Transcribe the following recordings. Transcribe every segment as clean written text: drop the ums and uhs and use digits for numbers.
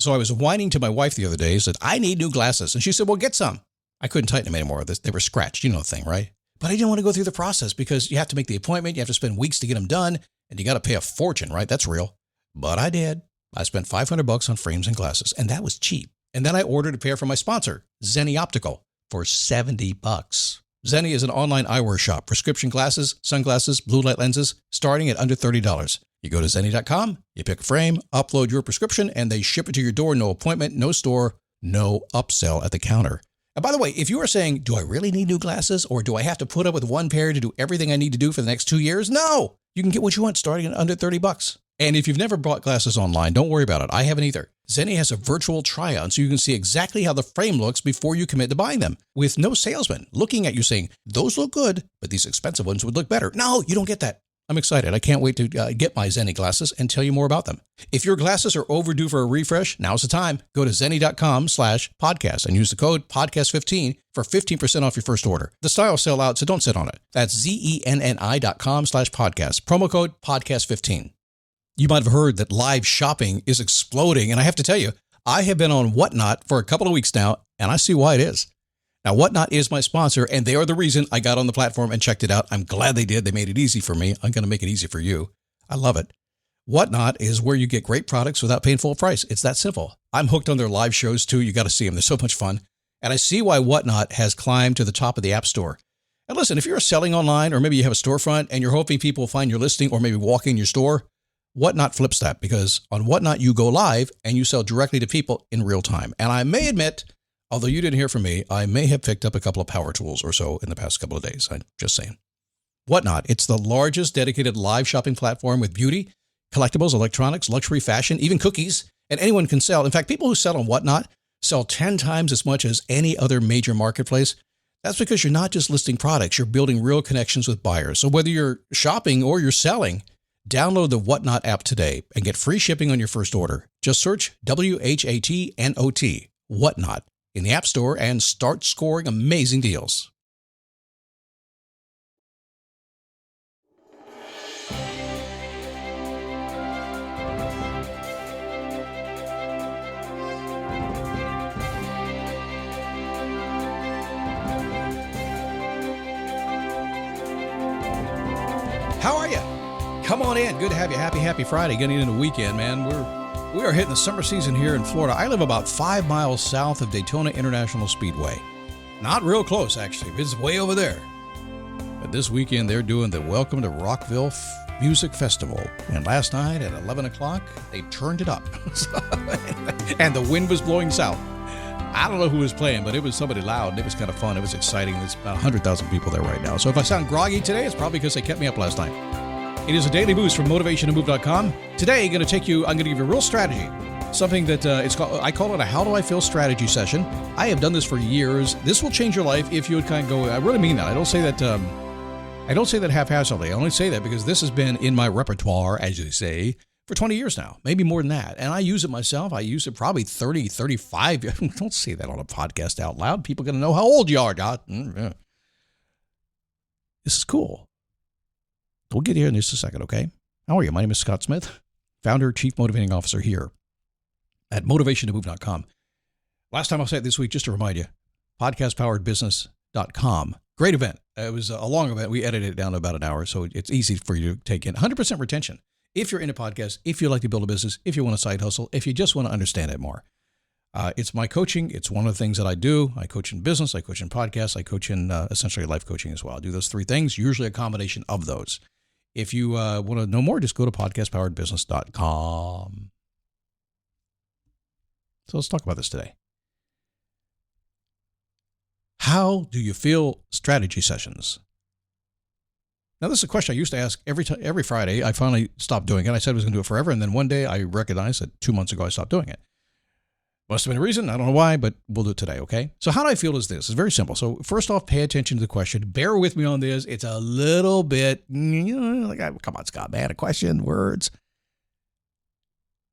So I was whining to my wife the other day, said, I need new glasses. And she said, well, get some. I couldn't tighten them anymore. They were scratched. You know the thing, right? But I didn't want to go through the process because you have to make the appointment. You have to spend weeks to get them done. And you got to pay a fortune, right? That's real. But I did. I spent $500 on frames and glasses, and that was cheap. And then I ordered a pair from my sponsor, Zenni Optical, for $70. Zenni is an online eyewear shop. Prescription glasses, sunglasses, blue light lenses, starting at under $30. You go to Zenni.com, you pick a frame, upload your prescription, and they ship it to your door. No appointment, no store, no upsell at the counter. And by the way, if you are saying, do I really need new glasses, or do I have to put up with one pair to do everything I need to do for the next 2 years? No! You can get what you want starting at under $30. And if you've never bought glasses online, don't worry about it. I haven't either. Zenni has a virtual try-on, so you can see exactly how the frame looks before you commit to buying them, with no salesman looking at you saying, those look good, but these expensive ones would look better. No, you don't get that. I'm excited. I can't wait to get my Zenni glasses and tell you more about them. If your glasses are overdue for a refresh, now's the time. Go to Zenni.com/podcast and use the code podcast15 for 15% off your first order. The styles sell out, so don't sit on it. That's Zenni.com/podcast. Promo code podcast15. You might have heard that live shopping is exploding, and I have to tell you, I have been on Whatnot for a couple of weeks now, and I see why it is. Now, Whatnot is my sponsor, and they are the reason I got on the platform and checked it out. I'm glad they did. They made it easy for me. I'm going to make it easy for you. I love it. Whatnot is where you get great products without paying full price. It's that simple. I'm hooked on their live shows, too. You got to see them. They're so much fun. And I see why Whatnot has climbed to the top of the App Store. And listen, if you're selling online, or maybe you have a storefront, and you're hoping people will find your listing or maybe walk in your store, Whatnot flips that, because on Whatnot, you go live and you sell directly to people in real time. And I may admit, although you didn't hear from me, I may have picked up a couple of power tools or so in the past couple of days. I'm just saying. Whatnot, it's the largest dedicated live shopping platform with beauty, collectibles, electronics, luxury, fashion, even cookies, and anyone can sell. In fact, people who sell on Whatnot sell 10 times as much as any other major marketplace. That's because you're not just listing products, you're building real connections with buyers. So whether you're shopping or you're selling, download the Whatnot app today and get free shipping on your first order. Just search WHATNOT, Whatnot, in the App Store and start scoring amazing deals. How are you? Come on in. Good to have you. Happy Friday. Getting into the weekend, man. We are hitting the summer season here in Florida. I live about 5 miles south of Daytona International Speedway. Not real close, actually. It's way over there. But this weekend, they're doing the Welcome to Rockville Music Festival. And last night at 11 o'clock, they turned it up. And the wind was blowing south. I don't know who was playing, but it was somebody loud, and it was kind of fun. It was exciting. There's about 100,000 people there right now. So if I sound groggy today, it's probably because they kept me up last night. It is a daily boost from motivationtomove.com. Today, I'm going to give you a real strategy. Something that I call it a How Do I Feel strategy session. I have done this for years. This will change your life if you would kind of go, I really mean that. I don't say that haphazardly. I only say that because this has been in my repertoire, as you say, for 20 years now, maybe more than that. And I use it myself. I use it probably 30, 35. Don't say that on a podcast out loud. People are going to know how old you are, Doc. This is cool. We'll get here in just a second, okay? How are you? My name is Scott Smith, founder, chief motivating officer here at motivationtomove.com. Last time I'll say it this week, just to remind you, podcastpoweredbusiness.com. Great event. It was a long event. We edited it down to about an hour, so it's easy for you to take in. 100% retention. If you're into podcasts, if you like to build a business, if you want a side hustle, if you just want to understand it more. It's my coaching. It's one of the things that I do. I coach in business. I coach in podcasts. I coach in essentially life coaching as well. I do those three things, usually a combination of those. If you want to know more, just go to podcastpoweredbusiness.com. So let's talk about this today. How do you feel strategy sessions? Now, this is a question I used to ask every Friday. I finally stopped doing it. I said I was going to do it forever. And then one day I recognized that 2 months ago I stopped doing it. Must have been a reason. I don't know why, but we'll do it today, okay? So how do I feel is this? It's very simple. So first off, pay attention to the question. Bear with me on this. It's a little bit, come on, Scott, man, a question, words.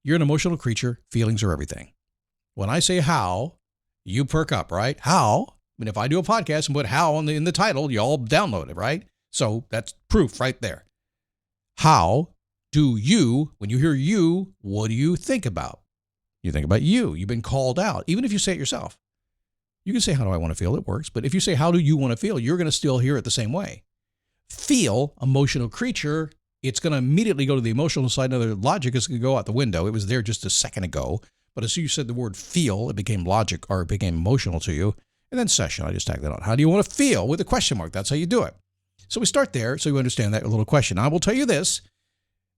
You're an emotional creature. Feelings are everything. When I say how, you perk up, right? How? I mean, if I do a podcast and put how in the title, you all download it, right? So that's proof right there. How do you, when you hear you, what do you think about? You think about you. You've been called out. Even if you say it yourself. You can say, how do I want to feel? It works. But if you say, how do you want to feel? You're going to still hear it the same way. Feel, emotional creature, it's going to immediately go to the emotional side. Another logic is going to go out the window. It was there just a second ago. But as soon as you said the word feel, it became logic or it became emotional to you. And then session, I just tagged that on. How do you want to feel with a question mark? That's how you do it. So we start there so you understand that little question. I will tell you this,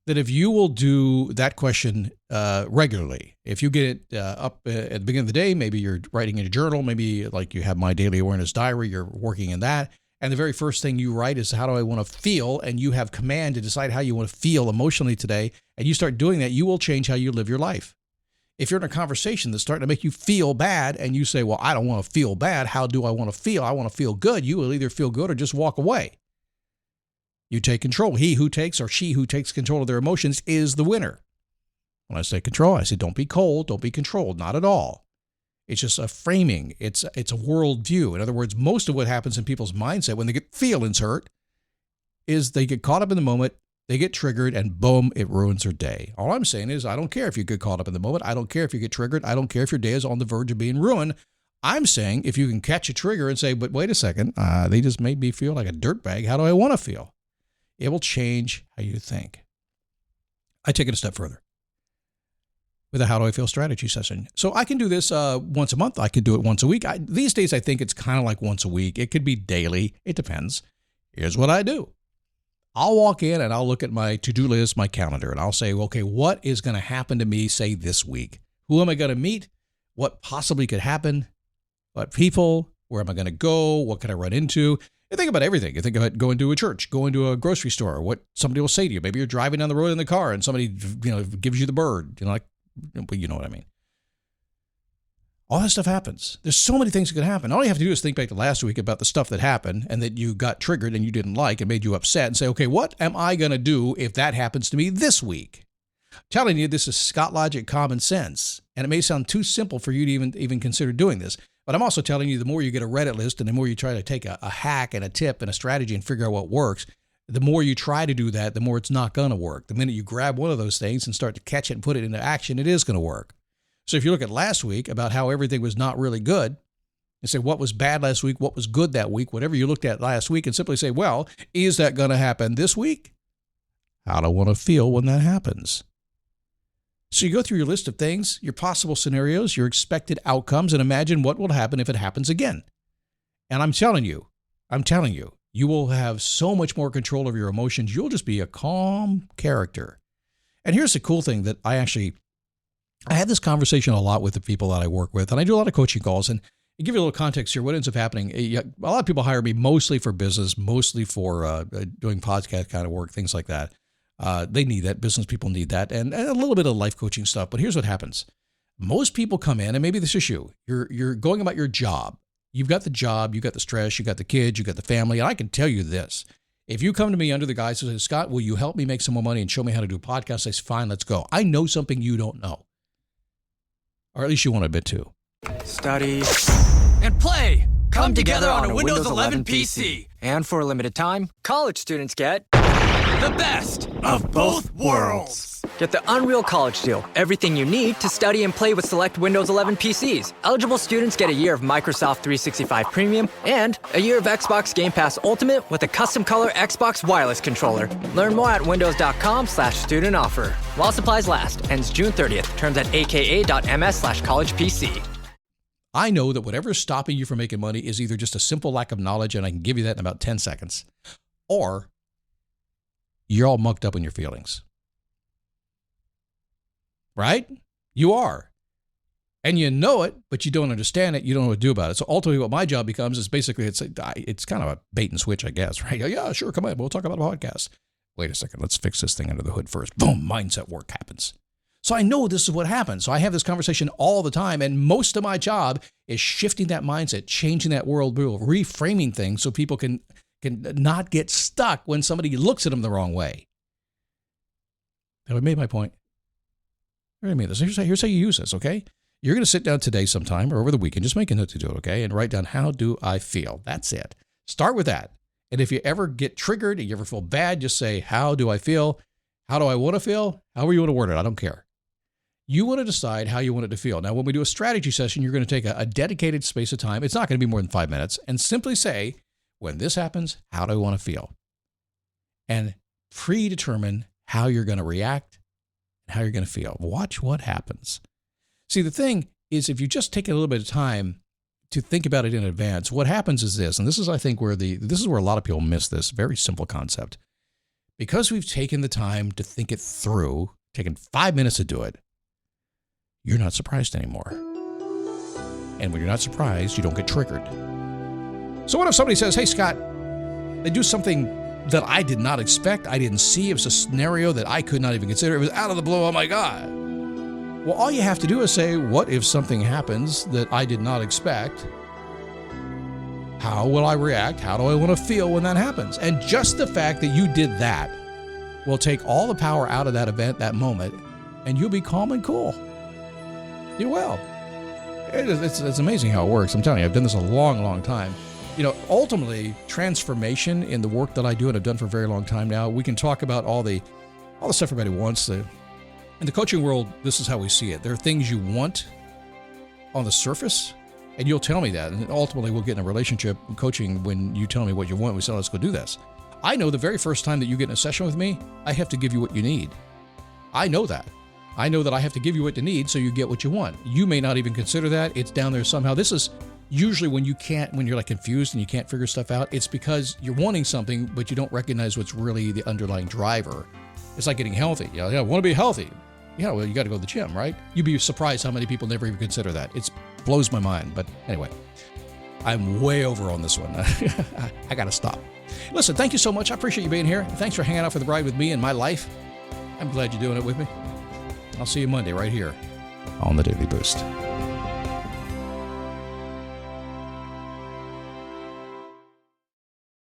that if you will do that question regularly, if you get it up at the beginning of the day, maybe you're writing in a journal, maybe like you have my daily awareness diary, you're working in that. And the very first thing you write is, how do I want to feel? And you have command to decide how you want to feel emotionally today. And you start doing that, you will change how you live your life. If you're in a conversation that's starting to make you feel bad and you say, well, I don't want to feel bad. How do I want to feel? I want to feel good. You will either feel good or just walk away. You take control. He who takes or she who takes control of their emotions is the winner. When I say control, I say don't be cold, don't be controlled. Not at all. It's just a framing. It's a worldview. In other words, most of what happens in people's mindset when they get feelings hurt is they get caught up in the moment, they get triggered, and boom, it ruins their day. All I'm saying is I don't care if you get caught up in the moment. I don't care if you get triggered. I don't care if your day is on the verge of being ruined. I'm saying if you can catch a trigger and say, but wait a second, they just made me feel like a dirtbag. How do I want to feel? It will change how you think. I take it a step further with a How Do I Feel strategy session. So I can do this once a month. I could do it once a week. These days, I think it's kind of like once a week. It could be daily. It depends. Here's what I do. I'll walk in and I'll look at my to-do list, my calendar, and I'll say, okay, what is going to happen to me, say, this week? Who am I going to meet? What possibly could happen? What people? Where am I going to go? What can I run into? You think about everything. You think about going to a church, going to a grocery store, what somebody will say to you. Maybe you're driving down the road in the car and somebody, gives you the bird. Like, you know what I mean. All that stuff happens. There's so many things that could happen. All you have to do is think back to last week about the stuff that happened and that you got triggered and you didn't like and made you upset and say, okay, what am I going to do if that happens to me this week? I'm telling you, this is Scott logic, common sense. And it may sound too simple for you to even consider doing this. But I'm also telling you, the more you get a Reddit list and the more you try to take a hack and a tip and a strategy and figure out what works, the more you try to do that, the more it's not going to work. The minute you grab one of those things and start to catch it and put it into action, it is going to work. So if you look at last week about how everything was not really good, and say what was bad last week, what was good that week, whatever you looked at last week, and simply say, well, is that going to happen this week? How do I want to feel when that happens? So you go through your list of things, your possible scenarios, your expected outcomes, and imagine what will happen if it happens again. And I'm telling you, you will have so much more control over your emotions. You'll just be a calm character. And here's the cool thing that I have this conversation a lot with the people that I work with, and I do a lot of coaching calls. And to give you a little context here, what ends up happening, a lot of people hire me mostly for business, mostly for doing podcast kind of work, things like that. They need that. Business people need that, and a little bit of life coaching stuff. But here's what happens. Most people come in, and maybe this is you. You're going about your job. You've got the job, you've got the stress, you've got the kids, you've got the family. And I can tell you this. If you come to me under the guise of, Scott, will you help me make some more money and show me how to do a podcast? I say, fine, let's go. I know something you don't know. Or at least you want to admit to. Study. And play. Come together on a Windows 11 PC. And for a limited time, college students get the best of both worlds. Get the Unreal College Deal. Everything you need to study and play with select Windows 11 PCs. Eligible students get a year of Microsoft 365 Premium and a year of Xbox Game Pass Ultimate with a custom color Xbox wireless controller. Learn more at windows.com/student offer. While supplies last. Ends June 30th. Terms at aka.ms/collegepc. I know that whatever is stopping you from making money is either just a simple lack of knowledge, and I can give you that in about 10 seconds, or you're all mucked up in your feelings. Right? You are. And you know it, but you don't understand it. You don't know what to do about it. So ultimately what my job becomes is basically, it's kind of a bait and switch, I guess, right? Yeah, sure, come on, we'll talk about a podcast. Wait a second, let's fix this thing under the hood first. Boom, mindset work happens. So I know this is what happens. So I have this conversation all the time, and most of my job is shifting that mindset, changing that worldview, reframing things so people can not get stuck when somebody looks at them the wrong way. Have I made my point? I made this. Here's how you use this, okay? You're going to sit down today sometime or over the weekend, just make a note to do it, okay? And write down, how do I feel? That's it. Start with that. And if you ever get triggered and you ever feel bad, just say, how do I feel? How do I want to feel? However you want to word it, I don't care. You want to decide how you want it to feel. Now, when we do a strategy session, you're going to take a dedicated space of time. It's not going to be more than 5 minutes, and simply say, when this happens, how do I want to feel? And predetermine how you're going to react and how you're going to feel. Watch what happens. See, the thing is, if you just take a little bit of time to think about it in advance, what happens is this, and this is, I think, where a lot of people miss this very simple concept. Because we've taken the time to think it through, taken 5 minutes to do it, you're not surprised anymore. And when you're not surprised, you don't get triggered. So what if somebody says, hey, Scott, they do something that I did not expect, I didn't see, it was a scenario that I could not even consider, it was out of the blue, oh my God. Well, all you have to do is say, what if something happens that I did not expect? How will I react? How do I want to feel when that happens? And just the fact that you did that will take all the power out of that event, that moment, and you'll be calm and cool. You will. It's amazing how it works. I'm telling you, I've done this a long, long time. Ultimately, transformation in the work that I do, and I've done for a very long time now, we can talk about all the stuff everybody wants. In the coaching world, this is how we see it. There are things you want on the surface, and you'll tell me that. And ultimately, we'll get in a relationship coaching when you tell me what you want. We say, let's go do this. I know the very first time that you get in a session with me, I have to give you what you need. I know that. I know that I have to give you what you need so you get what you want. You may not even consider that. It's down there somehow. This is usually when you're like confused and you can't figure stuff out. It's because you're wanting something, but you don't recognize what's really the underlying driver. It's like getting healthy. I want to be healthy. Well, you got to go to the gym, right? You'd be surprised how many people never even consider that. It blows my mind. But anyway, I'm way over on this one. I got to stop. Listen, thank you so much. I appreciate you being here. Thanks for hanging out for the ride with me and my life. I'm glad you're doing it with me. I'll see you Monday right here on the Daily Boost.